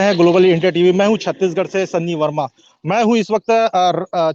है global India TV. मैं हूं छत्तीसगढ़ से सन्नी वर्मा। मैं हूं इस वक्त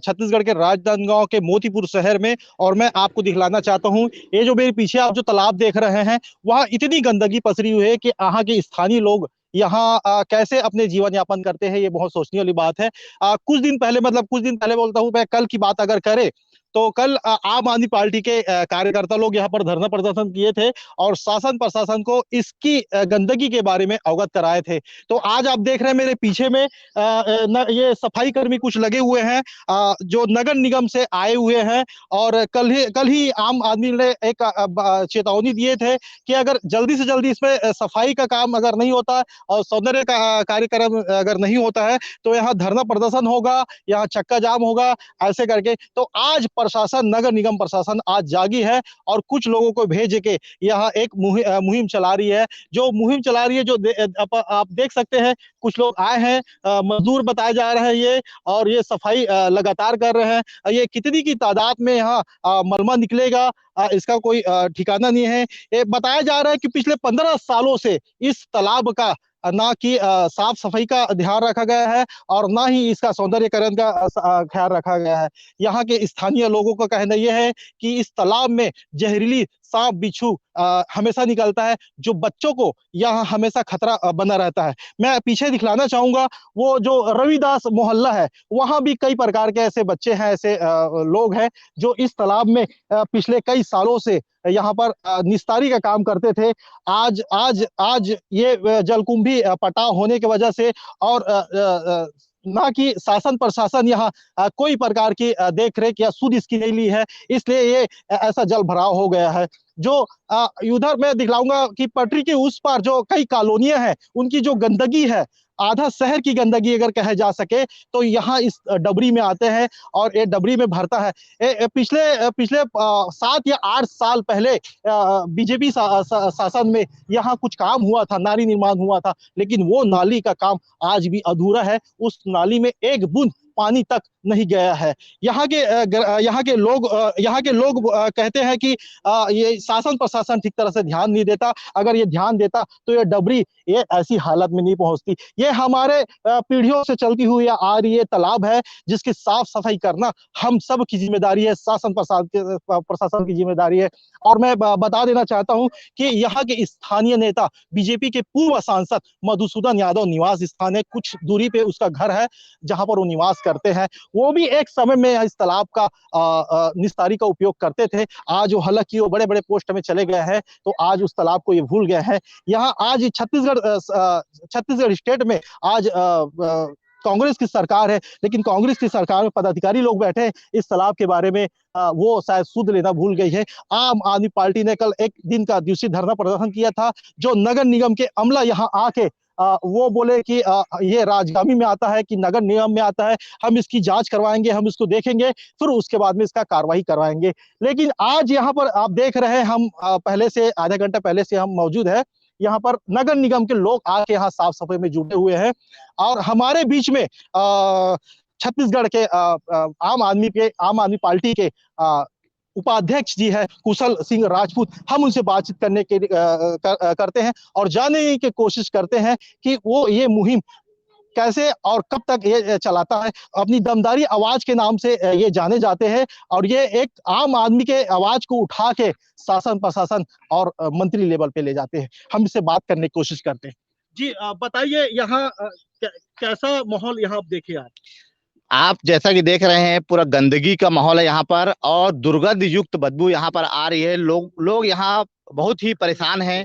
छत्तीसगढ़ के राजनांदगांव के मोतीपुर शहर में। और मैं आपको दिखलाना चाहता हूं, ये जो मेरे पीछे आप जो तालाब देख रहे हैं, वहाँ इतनी गंदगी पसरी हुई है कि यहाँ के स्थानीय लोग यहाँ कैसे अपने जीवन यापन करते हैं, ये बहुत सोचने वाली बात है। कुछ दिन पहले बोलता हूँ मैं, कल की बात अगर करें तो कल आम आदमी पार्टी के कार्यकर्ता लोग यहाँ पर धरना प्रदर्शन किए थे और शासन प्रशासन को इसकी गंदगी के बारे में अवगत कराए थे। तो आज आप देख रहे हैं मेरे पीछे में ये सफाई कर्मी कुछ लगे हुए हैं, जो नगर निगम से आए हुए हैं। और कल ही आम आदमी ने एक चेतावनी दिए थे कि अगर जल्दी से जल्दी इसमें सफाई का काम अगर नहीं होता और सौंदर्य का कार्यक्रम अगर नहीं होता है तो यहाँ धरना प्रदर्शन होगा, यहाँ चक्का जाम होगा, ऐसे करके। तो आज प्रशासन, नगर निगम प्रशासन आज जागी है और कुछ लोगों को भेज के यहाँ एक मुहिम चला रही है। जो मुहिम चला रही है, आप देख सकते हैं, कुछ लोग आए हैं, मजदूर बताए जा रहे हैं ये, और ये सफाई लगातार कर रहे हैं। ये कितनी की तादाद में यहाँ मलबा निकलेगा, इसका कोई ठिकाना नहीं है। ये बताया जा रहा है कि पिछले 15 सालों से इस तालाब का ना कि साफ सफाई का ध्यान रखा गया है और ना ही इसका सौंदर्यकरण का ख्याल रखा गया है। यहाँ के स्थानीय लोगों का कहना यह है कि इस तालाब में जहरीली सांप बिच्छू हमेशा निकलता है, जो बच्चों को यहाँ हमेशा खतरा बना रहता है। मैं पीछे दिखलाना चाहूंगा, वो जो रविदास मोहल्ला है, वहां भी कई प्रकार के ऐसे बच्चे हैं, ऐसे लोग हैं जो इस तालाब में पिछले कई सालों से यहाँ पर निस्तारी का काम करते थे। आज आज आज ये जलकुंभी पटाव होने की वजह से और ना कि शासन प्रशासन यहाँ कोई प्रकार की देख रेख या सुध इसकी नहीं ली है, इसलिए ये ऐसा जल भराव हो गया है। जो उधर मैं दिखलाऊंगा कि पटरी के उस पार जो कई कॉलोनियां हैं, उनकी जो गंदगी है, आधा शहर की गंदगी अगर कहे जा सके, तो यहाँ इस डबरी में आते हैं और ये डबरी में भरता है। पिछले पिछले 7 या 8 साल पहले बीजेपी शासन में यहाँ कुछ काम हुआ था, नाली निर्माण हुआ था, लेकिन वो नाली का काम आज भी अधूरा है। उस नाली में एक बूंद पानी तक नहीं गया है। यहाँ के लोग कहते हैं कि ये शासन प्रशासन ठीक तरह से ध्यान नहीं देता। अगर ये ध्यान देता तो ये डबरी ये ऐसी हालत में नहीं पहुंचती। ये हमारे पीढ़ियों से चलती हुई आ रही ये तालाब है, जिसकी साफ सफाई करना हम सब की जिम्मेदारी है, शासन प्रशासन की जिम्मेदारी है। और मैं बता देना चाहता हूं कि यहाँ के स्थानीय नेता, बीजेपी के पूर्व सांसद मधुसूदन यादव निवास स्थान है, कुछ दूरी पे उसका घर है जहां पर वो निवास करते हैं। वो भी एक समय में इस तालाब का निस्तारी का उपयोग करते थे। आज वो हालांकि वो बड़े बड़े पोस्ट में चले गए हैं, तो आज उस तालाब को ये भूल गए हैं। यहाँ आज छत्तीसगढ़ स्टेट में आज कांग्रेस की सरकार है, लेकिन कांग्रेस की सरकार में पदाधिकारी लोग बैठे हैं, इस तालाब के बारे में वो शायद सुध लेना भूल गई है। आम आदमी पार्टी ने कल एक दिन का दिवसीय धरना प्रदर्शन किया था। जो नगर निगम के अमला यहाँ आके वो बोले कि ये राजगामी में आता है कि नगर निगम में आता है, हम इसकी जांच करवाएंगे, हम इसको देखेंगे, फिर उसके बाद में इसका कार्रवाई करवाएंगे। लेकिन आज यहाँ पर आप देख रहे हैं, हम पहले से आधा घंटा पहले से हम मौजूद है यहाँ पर। नगर निगम के लोग आके यहाँ साफ सफाई में जुटे हुए हैं और हमारे बीच में छत्तीसगढ़ के आम आदमी पार्टी के उपाध्यक्ष जी है कुशल सिंह राजपूत। हम उनसे बातचीत करने के करते हैं और जानने की कोशिश करते हैं कि वो ये मुहिम कैसे और कब तक ये चलाता है। अपनी दमदारी आवाज के नाम से ये जाने जाते हैं और ये एक आम आदमी के आवाज को उठा के शासन प्रशासन और मंत्री लेवल पे ले जाते हैं। हम इससे बात करने की कोशिश करते हैं। जी बताइए, यहाँ कैसा माहौल यहाँ आप देखे आप जैसा कि देख रहे हैं, पूरा गंदगी का माहौल है यहाँ पर और दुर्गंध युक्त बदबू यहाँ पर आ रही है। लोग यहाँ बहुत ही परेशान हैं।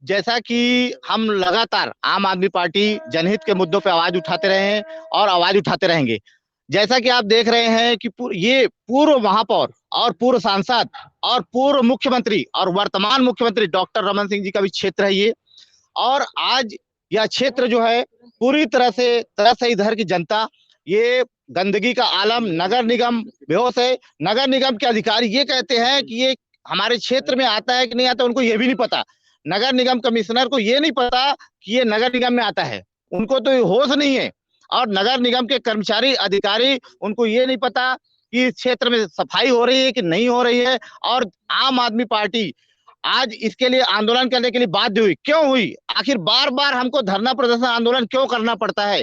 जैसा कि हम लगातार आम आदमी पार्टी जनहित के मुद्दों पे आवाज उठाते रहे हैं और आवाज उठाते रहेंगे। जैसा कि आप देख रहे हैं कि ये पूर्व महापौर और पूर्व सांसद और पूर्व मुख्यमंत्री और वर्तमान मुख्यमंत्री डॉक्टर रमन सिंह जी का भी क्षेत्र है ये। और आज यह क्षेत्र जो है पूरी तरह से इधर की जनता, ये गंदगी का आलम, नगर निगम बेहोश है। नगर निगम के अधिकारी ये कहते हैं कि ये हमारे क्षेत्र में आता है कि नहीं आता, उनको ये भी नहीं पता। नगर निगम कमिश्नर को ये नहीं पता कि ये नगर निगम में आता है, उनको तो होश नहीं है। और नगर निगम के कर्मचारी अधिकारी, उनको ये नहीं पता कि इस क्षेत्र में सफाई हो रही है कि नहीं हो रही है। और आम आदमी पार्टी आज इसके लिए आंदोलन करने के लिए बाध्य हुई। क्यों हुई? आखिर बार बार हमको धरना प्रदर्शन आंदोलन क्यों करना पड़ता है?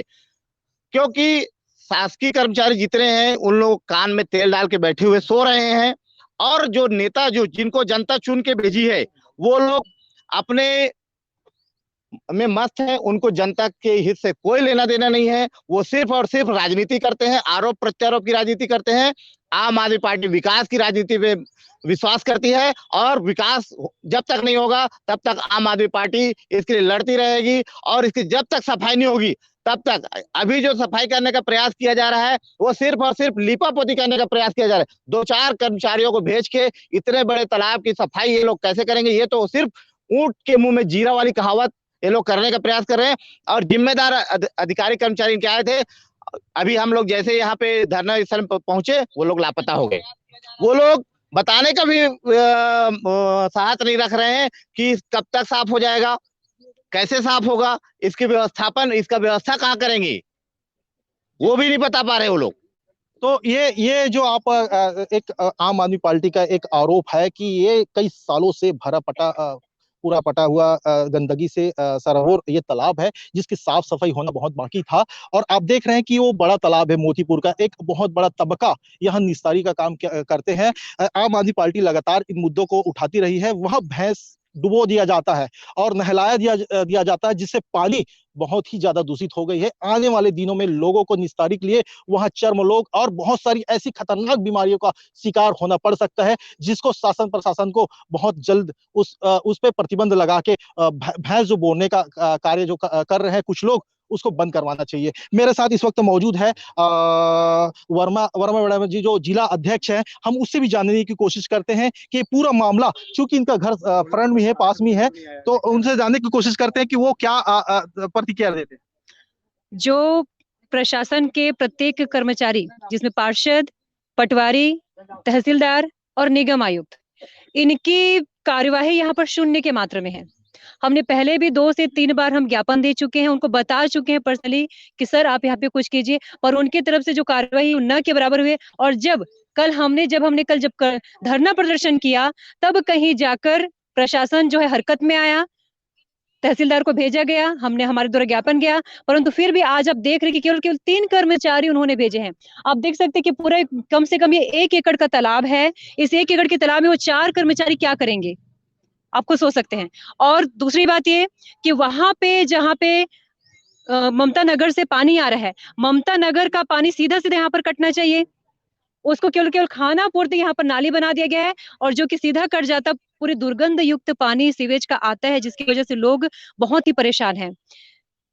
क्योंकि शासकीय कर्मचारी जितने हैं उन लोग कान में तेल डाल के बैठे हुए सो रहे हैं, और जो नेता जो जिनको जनता चुन के भेजी है वो लोग अपने में मस्त है, उनको जनता के हित से कोई लेना देना नहीं है। वो सिर्फ और सिर्फ राजनीति करते हैं, आरोप प्रत्यारोप की राजनीति करते हैं। आम आदमी पार्टी विकास की राजनीति पे विश्वास करती है, और विकास जब तक नहीं होगा तब तक आम आदमी पार्टी इसके लिए लड़ती रहेगी, और इसकी जब तक सफाई नहीं होगी तब तक अभी जो सफाई करने का प्रयास किया जा रहा है वो सिर्फ और सिर्फ लीपापोती करने का प्रयास किया जा रहा है। 2-4 कर्मचारियों को भेज के इतने बड़े तालाब की सफाई ये लोग कैसे करेंगे? ये तो सिर्फ ऊंट के मुंह में जीरा वाली कहावत ये लोग करने का प्रयास कर रहे हैं। और जिम्मेदार अधिकारी कर्मचारी क्या आए थे, अभी हम लोग जैसे यहाँ पे धरना स्थल पर पहुंचे वो लोग लापता हो गए। वो लोग बताने का भी साहस नहीं रख रहे हैं कि कब तक साफ हो जाएगा, कैसे साफ होगा, इसकी व्यवस्थापन, इसका व्यवस्था कहाँ करेंगे, वो भी नहीं बता पा रहे वो लोग। तो ये जो आप एक आम आदमी पार्टी का एक आरोप है कि ये कई सालों से भरा पटा पूरा पटा हुआ गंदगी से सराबोर ये तालाब है, जिसकी साफ सफाई होना बहुत बाकी था। और आप देख रहे हैं कि वो बड़ा तालाब है मोतीपुर का, एक बहुत बड़ा तबका यहाँ निस्तारी का काम करते हैं। आम आदमी पार्टी लगातार इन मुद्दों को उठाती रही है। वहां भैंस डुबो दिया जाता है और नहलाया दिया जाता है, जिससे पानी बहुत ही ज्यादा दूषित हो गई है। आने वाले दिनों में लोगों को निस्तारी के लिए वहां चर्म रोग और बहुत सारी ऐसी खतरनाक बीमारियों का शिकार होना पड़ सकता है, जिसको शासन प्रशासन को बहुत जल्द उस पे प्रतिबंध लगा के भैंस जो बोने का कार्य जो कर रहे हैं कुछ लोग, उसको बंद करवाना चाहिए। मेरे साथ इस वक्त मौजूद है वर्मा वर्मा मैडम जी, जो जिला अध्यक्ष है। हम उससे भी जानने की कोशिश करते हैं कि पूरा मामला, चूंकि इनका घर फ्रंट में है, पास में है, तो उनसे जानने की कोशिश करते हैं कि वो क्या प्रतिक्रिया देते हैं। जो प्रशासन के प्रत्येक कर्मचारी, जिसमें पार्षद, पटवारी, तहसीलदार और निगम आयुक्त, इनकी कार्यवाही यहाँ पर शून्य के मात्रा में है। हमने पहले भी 2 से 3 बार हम ज्ञापन दे चुके हैं, उनको बता चुके हैं पर्सनली कि सर आप यहाँ पे कुछ कीजिए, पर उनकी तरफ से जो कार्यवाही न के बराबर हुई। और जब हमने धरना प्रदर्शन किया, तब कहीं जाकर प्रशासन जो है हरकत में आया, तहसीलदार को भेजा गया, हमने हमारे द्वारा ज्ञापन गया, परंतु फिर भी आज आप देख रहे हैं कि केवल 3 कर्मचारी उन्होंने भेजे हैं। आप देख सकते हैं कि पूरा कम से कम ये 1 एकड़ का तालाब है। इस 1 एकड़ के तालाब में वो 4 कर्मचारी क्या करेंगे, आपको सोच सकते हैं। और दूसरी बात ये कि वहां पे जहाँ पे ममता नगर से पानी आ रहा है, ममता नगर का पानी सीधा सीधा यहाँ पर कटना चाहिए। उसको केवल खाना पूर्ति यहाँ पर नाली बना दिया गया है, और जो कि सीधा कट जाता पूरे दुर्गंध युक्त पानी सीवेज का आता है, जिसकी वजह से लोग बहुत ही परेशान हैं।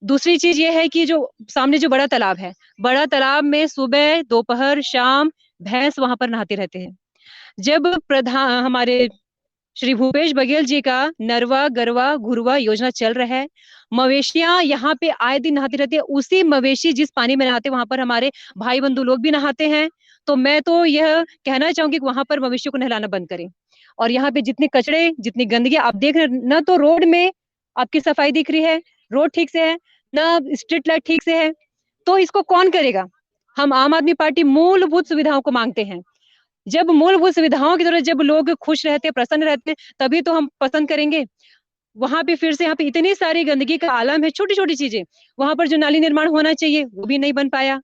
दूसरी चीज ये है कि जो सामने जो बड़ा तालाब है, बड़ा तालाब में सुबह, दोपहर, शाम भैंस वहां पर नहाते रहते हैं। जब प्रधान हमारे श्री भूपेश बघेल जी का नरवा गरवा घुरवा योजना चल रहा है, मवेशियां यहाँ पे आए दिन नहाती रहती है। उसी मवेशी जिस पानी में नहाते वहां पर हमारे भाई बंधु लोग भी नहाते हैं। तो मैं तो यह कहना चाहूंगी कि वहां पर मवेशियों को नहलाना बंद करें। और यहाँ पे जितने कचड़े, जितनी गंदगी आप देख रहे हैं, ना तो रोड में आपकी सफाई दिख रही है, रोड ठीक से है, ना स्ट्रीट लाइट ठीक से है, तो इसको कौन करेगा? हम आम आदमी पार्टी मूलभूत सुविधाओं को मांगते हैं। जब मूलभूत सुविधाओं की तरह जब लोग खुश रहते, प्रसन्न रहते, तभी तो हम पसंद करेंगे। वहां पे फिर से यहाँ पे इतनी सारी गंदगी का आलम है, छोटी छोटी चीजें, वहां पर जो नाली निर्माण होना चाहिए वो भी नहीं बन पाया।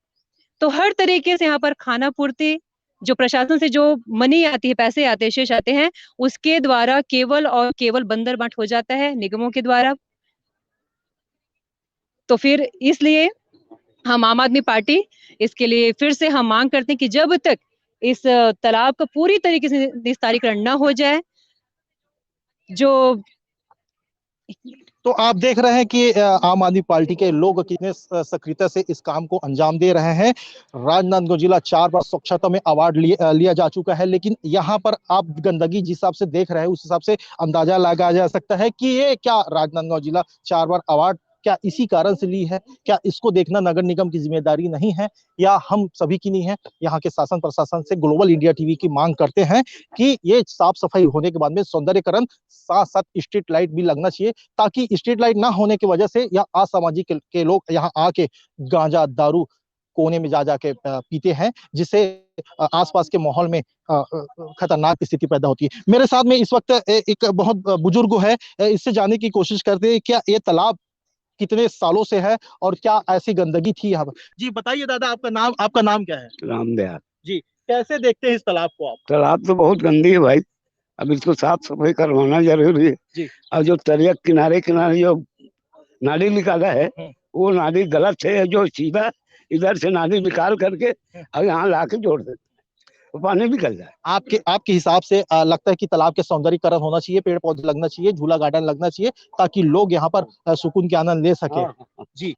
तो हर तरीके से यहाँ पर खाना पूर्ति, जो प्रशासन से जो मनी आती है, पैसे आते हैं, शेष आते हैं, उसके द्वारा केवल और केवल बंदर बाट हो जाता है निगमों के द्वारा। तो फिर इसलिए हम आम आदमी पार्टी इसके लिए फिर से हम मांग करते हैं कि जब तक इस तालाब का पूरी तरीके से निस्तारीकरण न हो जाए, जो तो आप देख रहे हैं कि आम आदमी पार्टी के लोग कितने सक्रियता से इस काम को अंजाम दे रहे हैं। राजनांदगांव जिला 4 बार स्वच्छता में अवार्ड लिया जा चुका है, लेकिन यहाँ पर आप गंदगी जिस हिसाब से देख रहे हैं, उस हिसाब से अंदाजा लगाया जा सकता है कि ये क्या राजनांदगांव जिला 4 बार अवार्ड क्या इसी कारण से ली है? क्या इसको देखना नगर निगम की जिम्मेदारी नहीं है, या हम सभी की नहीं है? यहाँ के शासन प्रशासन से ग्लोबल इंडिया टीवी की मांग करते हैं कि ये साफ सफाई होने के बाद में सौंदर्यकरण साथ साथ स्ट्रीट लाइट भी लगना चाहिए, ताकि स्ट्रीट लाइट ना होने की वजह से या असामाजिक के लोग यहाँ आके गांजा, दारू कोने में जा जाके पीते हैं, जिससे आसपास के माहौल में खतरनाक स्थिति पैदा होती है। मेरे साथ में इस वक्त एक बहुत बुजुर्ग है, इससे जानने की कोशिश करते हैं क्या ये तालाब कितने सालों से है और क्या ऐसी गंदगी थी यहाँ पर। जी बताइए दादा, आपका नाम क्या है? रामदयाल। जी, कैसे देखते हैं इस तालाब को आप? तालाब तो बहुत गंदी है भाई, अब इसको साफ सफाई करवाना जरूरी है। जी। और जो तरिया किनारे किनारे जो नाली निकाला है, वो नाली गलत है। जो सीधा इधर से नाली निकाल करके और यहाँ ला के जोड़ देते, तो पानी निकल जाए। आपके हिसाब से लगता है कि तालाब के सौंदर्यीकरण होना चाहिए, पेड़ पौधे लगना चाहिए, झूला गार्डन लगना चाहिए, ताकि लोग यहाँ पर सुकून के आनंद ले सके। जी।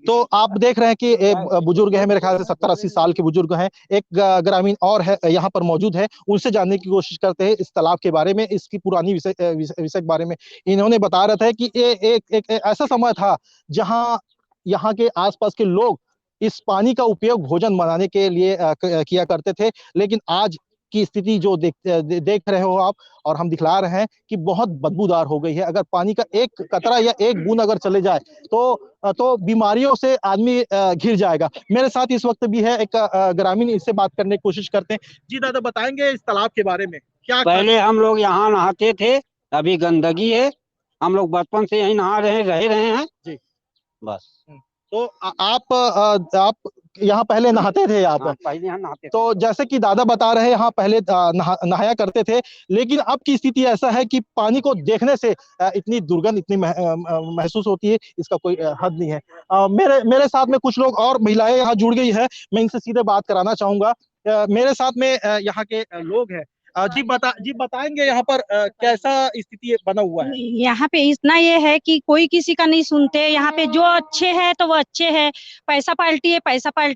तो आप देख रहे हैं कि एक बुजुर्ग है, मेरे ख्याल से 70-80 साल के बुजुर्ग हैं, एक ग्रामीण और है यहाँ पर मौजूद है, उनसे जानने की कोशिश करते हैं इस तालाब के बारे में, इसकी पुरानी विषय के बारे में। इन्होंने बता रहा था कि ये एक ऐसा समय था जहाँ यहाँ के आसपास के लोग इस पानी का उपयोग भोजन बनाने के लिए किया करते थे, लेकिन आज की स्थिति जो देख रहे हो आप और हम दिखला रहे हैं कि बहुत बदबूदार हो गई है। अगर पानी का एक कतरा या एक बूंद अगर चले जाए तो बीमारियों से आदमी घिर जाएगा। मेरे साथ इस वक्त भी है एक ग्रामीण, इससे बात करने की कोशिश करते हैं। जी दादा, बताएंगे इस तालाब के बारे में क्या? पहले हम लोग यहाँ नहाते थे, अभी गंदगी है। हम लोग बचपन से यहीं नहा रहे हैं जी। बस। तो आप यहाँ पहले नहाते थे आप? हाँ, पहले यहाँ नहाते थे। तो जैसे कि दादा बता रहे हैं, यहाँ पहले नहाया करते थे, लेकिन अब की स्थिति ऐसा है कि पानी को देखने से इतनी दुर्गंध इतनी महसूस होती है, इसका कोई हद नहीं है। मेरे साथ में कुछ लोग और महिलाएं यहाँ जुड़ गई है, मैं इनसे सीधे बात कराना चाहूंगा। मेरे साथ में यहाँ के लोग हैं। जी बताएंगे यहाँ पर कैसा स्थिति बना हुआ है? यहाँ पे इतना ये है कि कोई किसी का नहीं सुनते। यहाँ पे जो अच्छे हैं तो वो अच्छे हैं, पैसा पार्टी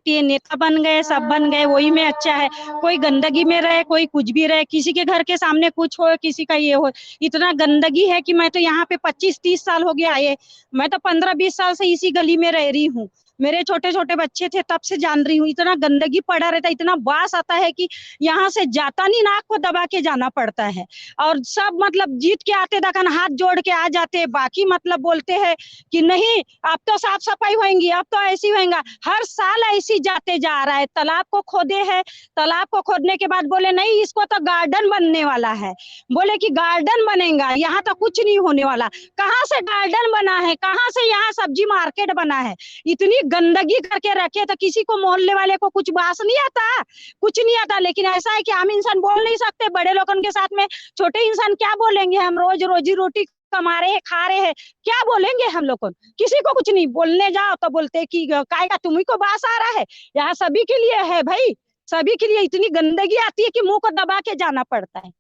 है, नेता बन गए, सब बन गए, वही में अच्छा है। कोई गंदगी में रहे, कोई कुछ भी रहे, किसी के घर के सामने कुछ हो, किसी का ये हो, इतना गंदगी है कि मैं तो यहाँ पे 25-30 साल हो गया आए। मैं तो 15-20 साल से इसी गली में रह रही हूँ। मेरे छोटे छोटे बच्चे थे तब से जान रही हूँ। इतना गंदगी पड़ा रहता है, इतना बास आता है कि यहाँ से जाता नहीं, नाक को दबा के जाना पड़ता है। और सब मतलब जीत के आते दखन हाथ जोड़ के आ जाते, बाकी मतलब बोलते हैं कि नहीं अब तो साफ सफाई होंगी, अब तो ऐसी होगा। हर साल ऐसी जाते जा रहा है। तालाब को खोदे है, तालाब को खोदने के बाद बोले नहीं इसको तो गार्डन बनने वाला है, बोले कि गार्डन बनेगा, यहाँ तो कुछ नहीं होने वाला। कहाँ से गार्डन बना है, कहाँ से यहाँ सब्जी मार्केट बना है? इतनी गंदगी करके रखे तो किसी को मोहल्ले वाले को कुछ बास नहीं आता, कुछ नहीं आता। लेकिन ऐसा है कि आम इंसान बोल नहीं सकते, बड़े लोगों के साथ में छोटे इंसान क्या बोलेंगे? हम रोज रोजी रोटी कमा रहे हैं, खा रहे हैं, क्या बोलेंगे हम लोग को? किसी को कुछ नहीं बोलने जाओ तो बोलते कि काय का तुम्ही को बास आ रहा है। यहाँ सभी के लिए है भाई, सभी के लिए इतनी गंदगी आती है कि मुंह को दबा के जाना पड़ता है।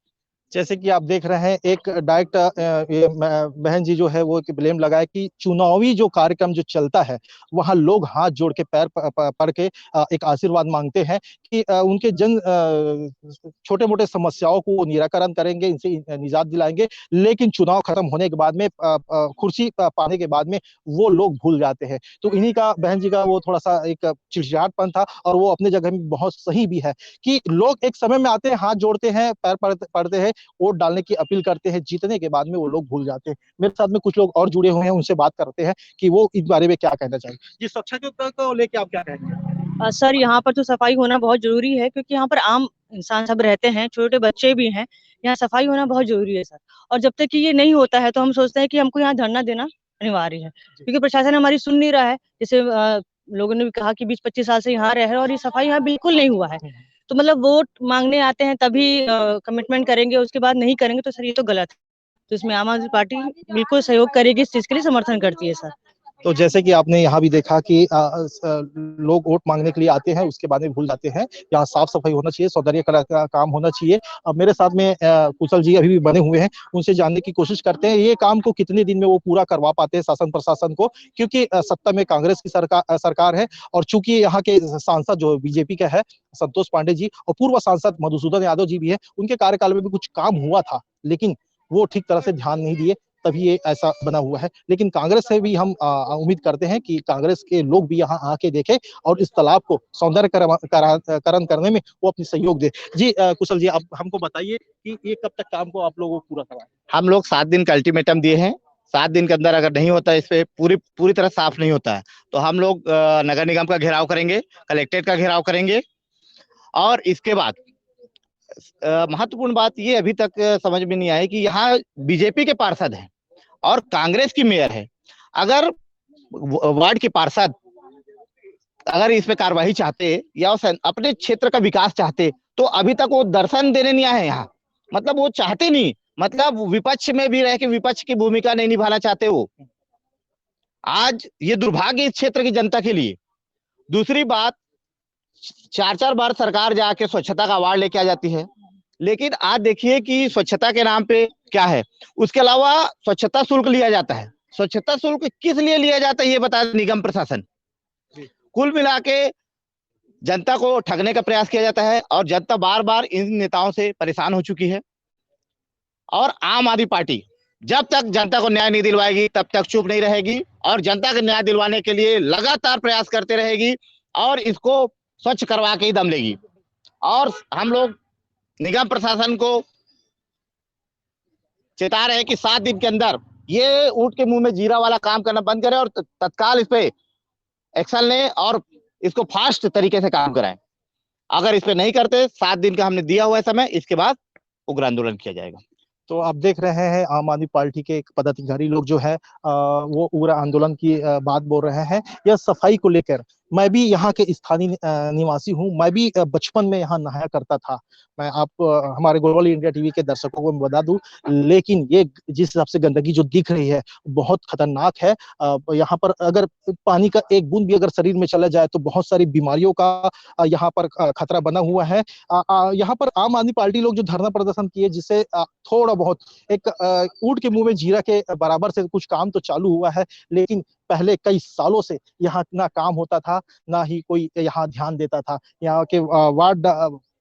जैसे कि आप देख रहे हैं, एक डायरेक्ट बहन जी जो है वो ब्लेम लगाए कि चुनावी जो कार्यक्रम जो चलता है वहां लोग हाथ जोड़ के पैर पड़ के एक आशीर्वाद मांगते हैं कि उनके छोटे मोटे समस्याओं को वो निराकरण करेंगे, इनसे निजात दिलाएंगे। लेकिन चुनाव खत्म होने के बाद में कुर्सी पाने के बाद में वो लोग भूल जाते हैं। तो इन्हीं का, बहन जी का वो थोड़ा सा एक चिड़चिड़ापन था और वो अपने जगह में बहुत सही भी है कि लोग एक समय में आते हैं, हाथ जोड़ते हैं, पैर पड़ते हैं, वोट डालने की अपील करते हैं, जीतने के बाद में वो लोग भूल जाते हैं। मेरे साथ में कुछ लोग और जुड़े हुए हैं, उनसे बात करते हैं कि वो इस बारे में क्या कहना चाहिए। जी, स्वच्छता को लेके आप क्या कहेंगे? सर यहाँ पर तो सफाई होना बहुत जरूरी है, क्योंकि यहाँ पर आम इंसान सब रहते हैं, छोटे बच्चे भी हैं, यहाँ सफाई होना बहुत जरूरी है सर। और जब तक कि ये नहीं होता है तो हम सोचते हैं कि हमको यहाँ धरना देना अनिवार्य है, क्योंकि प्रशासन हमारी सुन नहीं रहा है। जैसे लोगों ने भी कहा कि 20-25 साल से यहाँ रहे हैं और ये सफाई यहाँ बिल्कुल नहीं हुआ है। तो मतलब वोट मांगने आते हैं तभी कमिटमेंट करेंगे, उसके बाद नहीं करेंगे तो सर ये तो गलत है। तो इसमें आम आदमी पार्टी बिल्कुल सहयोग करेगी, इस चीज के लिए समर्थन करती है सर। तो जैसे कि आपने यहाँ भी देखा कि लोग वोट मांगने के लिए आते हैं, उसके बाद में भूल जाते हैं। यहाँ साफ सफाई होना चाहिए, सौंदर्य का काम होना चाहिए। अब मेरे साथ में कुशल जी अभी भी बने हुए हैं, उनसे जानने की कोशिश करते हैं ये काम को कितने दिन में वो पूरा करवा पाते हैं शासन प्रशासन को, क्योंकि सत्ता में कांग्रेस की सरकार है। और चूंकि यहाँ के सांसद जो बीजेपी का है संतोष पांडे जी, और पूर्व सांसद मधुसूदन यादव जी भी है, उनके कार्यकाल में भी कुछ काम हुआ था, लेकिन वो ठीक तरह से ध्यान नहीं दिए, तभी ये ऐसा बना हुआ है। लेकिन कांग्रेस से भी हम उम्मीद करते हैं कि कांग्रेस के लोग भी यहाँ आके देखें और इस तालाब को सौंदर्यकरण करने में वो अपनी सहयोग दे। जी कुशल जी, आप हमको बताइए कि ये कब तक काम को आप लोगों को पूरा करवाएं? हम लोग 7 दिन का अल्टीमेटम दिए हैं, 7 दिन के अंदर अगर नहीं होता, इस पे पूरी तरह साफ नहीं होता है, तो हम लोग नगर निगम का घेराव करेंगे, कलेक्ट्रेट का घेराव करेंगे। और इसके बाद महत्वपूर्ण बात ये अभी तक समझ में नहीं आई कि यहाँ बीजेपी के पार्षद हैं और कांग्रेस की मेयर है। अगर वार्ड के पार्षद अगर इस पे कार्रवाई चाहते या अपने क्षेत्र का विकास चाहते, तो अभी तक वो दर्शन देने नहीं आए यहाँ। मतलब वो चाहते नहीं, मतलब विपक्ष में भी रह के विपक्ष की भूमिका नहीं निभाना चाहते वो। आज ये दुर्भाग्य इस क्षेत्र की जनता के लिए। दूसरी बात, 4-4 बार सरकार जाके स्वच्छता का अवार्ड लेके आ जाती है, लेकिन आज देखिए कि स्वच्छता के नाम पे क्या है। उसके अलावा स्वच्छता शुल्क लिया जाता है। स्वच्छता शुल्क किस लिए लिया जाता है ये बता निगम प्रशासन। कुल मिला के जनता को ठगने का प्रयास किया जाता है और जनता बार बार इन नेताओं से परेशान हो चुकी है। और आम आदमी पार्टी जब तक जनता को न्याय नहीं दिलवाएगी तब तक चुप नहीं रहेगी और जनता को न्याय दिलवाने के लिए लगातार प्रयास करते रहेगी और इसको स्वच्छ करवा के ही दम लेगी। और हम लोग निगम प्रशासन को चेता रहे हैं कि 7 दिन के अंदर ये ऊंट के मुंह में जीरा वाला काम करना बंद करे और तत्काल इस पे एक्शन लें और इसको फास्ट तरीके से काम कराएं। अगर इस पे नहीं करते, 7 दिन का हमने दिया हुआ है समय, इसके बाद उग्र आंदोलन किया जाएगा। तो आप देख रहे हैं आम आदमी पार्टी के पदाधिकारी लोग जो है वो उग्र आंदोलन की बात बोल रहे हैं। यह सफाई को लेकर मैं भी यहाँ के स्थानीय निवासी हूँ। मैं भी बचपन में यहाँ नहाया करता था। मैं आप हमारे ग्लोबल इंडिया टीवी के दर्शकों को बता दूं, लेकिन ये जिस हिसाब से गंदगी जो दिख रही है बहुत खतरनाक है। यहाँ पर अगर पानी का एक बूंद भी अगर शरीर में चला जाए तो बहुत सारी बीमारियों का यहाँ पर खतरा बना हुआ है। यहाँ पर आम आदमी पार्टी लोग जो धरना प्रदर्शन किए, जिससे थोड़ा बहुत एक ऊंट के मुंह में जीरा के बराबर से कुछ काम तो चालू हुआ है, लेकिन पहले कई सालों से यहाँ ना काम होता था, ना ही कोई यहाँ ध्यान देता था। यहाँ के वार्ड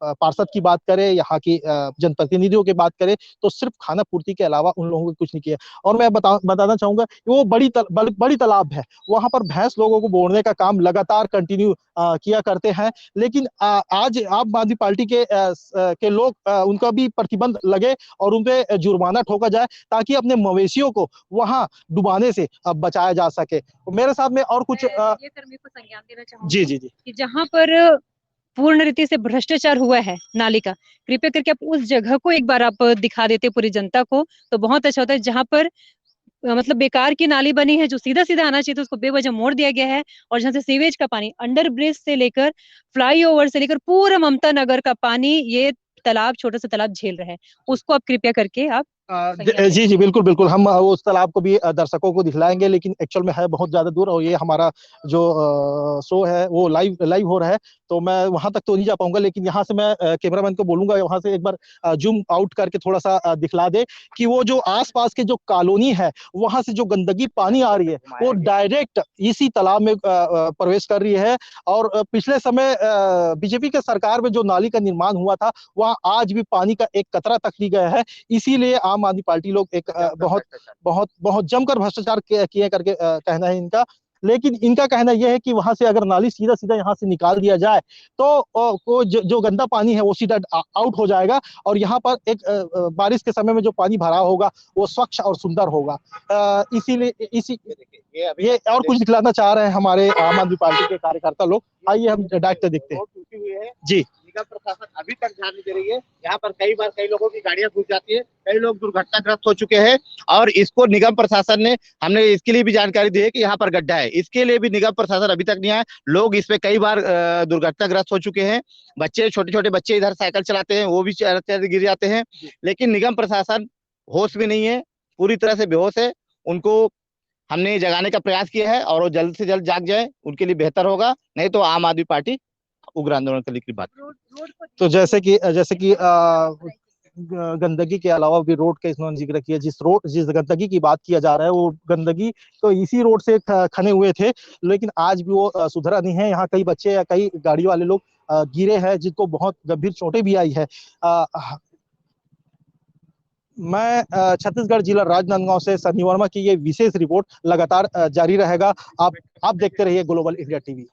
पार्षद की बात करें, यहाँ की जनप्रतिनिधियों की बात करें, तो सिर्फ खाना पूर्ति के अलावा उन लोगों को कुछ नहीं किया। और मैं बताना चाहूंगा वो बड़ी तालाब है, वहां पर भैंस लोगों को बोड़ने का काम लगातार कंटिन्यू किया करते हैं। लेकिन आज आम आदमी पार्टी के लोग उनका भी प्रतिबंध लगे और उनपे जुर्माना ठोका जाए ताकि अपने मवेशियों को वहां डुबाने से बचाया जा सके। मेरे साथ में और कुछ ये कर्मी को संज्ञान देना चाहूंगी जी कि जहां पर पूर्ण रीति से भ्रष्टाचार हुआ है नाली का, कृपया करके आप उस जगह को एक बार आप दिखा देते पूरी जनता को तो बहुत अच्छा होता है। जहां पर मतलब बेकार की नाली बनी है, जो सीधा सीधा आना चाहिए था उसको बेवजह मोड़ दिया गया है। और जहां से सीवेज का पानी अंडर ब्रिज से लेकर फ्लाईओवर से लेकर पूरा ममता नगर का पानी ये तालाब, छोटा सा तालाब झेल रहा है, उसको आप कृपया करके आप जी बिल्कुल हम उस तालाब को भी दर्शकों को दिखलाएंगे, लेकिन एक्चुअल में है बहुत ज्यादा दूर और ये हमारा जो शो है वो लाइव हो रहा है, तो मैं वहां तक तो नहीं जा पाऊंगा। लेकिन यहाँ से मैं कैमरामैन को बोलूंगा वहां से एक बार जूम आउट करके थोड़ा सा दिखला दे कि वो जो आसपास के जो कॉलोनी है वहां से जो गंदगी पानी आ रही है वो डायरेक्ट इसी तालाब में प्रवेश कर रही है। और पिछले समय बीजेपी के सरकार में जो नाली का निर्माण हुआ था वहाँ आज भी पानी का एक कतरा तक नहीं गया है। इसीलिए आम आदमी पार्टी लोग एक बहुत जमकर भ्रष्टाचार किए करके कहना है इनका। लेकिन इनका कहना यह है कि वहां से अगर नाली सीधा सीधा यहाँ से निकाल दिया जाए तो जो गंदा पानी है वो सीधा आउट हो जाएगा और यहाँ पर एक बारिश के समय में जो पानी भरा होगा वो स्वच्छ और सुंदर होगा। इसीलिए ये और कुछ दिखलाना चाह रहे हैं हमारे आम आदमी पार्टी के कार्यकर्ता लोग। आइए हम डायरेक्ट देखते हैं। जी, निगम प्रशासन अभी तक ध्यान नहीं दे रही है। यहाँ पर कई बार कई लोगों की गाड़ियां घुस जाती है, कई लोग दुर्घटनाग्रस्त हो चुके हैं और इसको निगम प्रशासन ने, हमने इसके लिए भी जानकारी दी है कि यहाँ पर गड्ढा है, इसके लिए भी निगम प्रशासन अभी तक नहीं आया। लोग इस पे कई बार दुर्घटनाग्रस्त हो चुके हैं। बच्चे, छोटे छोटे बच्चे इधर साइकिल चलाते हैं, वो भी गिर जाते हैं, लेकिन निगम प्रशासन होश में नहीं है, पूरी तरह से बेहोश है। उनको हमने जगाने का प्रयास किया है और वो जल्द से जल्द जाग जाए, उनके लिए बेहतर होगा। नहीं तो आम आदमी पार्टी उग्र आंदोलन करने की बात। तो जैसे कि गंदगी के अलावा भी रोड का इन्होंने जिक्र किया। जिस गंदगी की बात किया जा रहा है वो गंदगी तो इसी रोड से खने हुए थे, लेकिन आज भी वो सुधरा नहीं है। यहाँ कई बच्चे या कई गाड़ी वाले लोग गिरे हैं जिनको बहुत गंभीर चोटें भी आई है। मैं छत्तीसगढ़ जिला राजनांदगांव से सन्नी वर्मा की ये विशेष रिपोर्ट लगातार जारी रहेगा। आप देखते रहिए ग्लोबल इंडिया टीवी।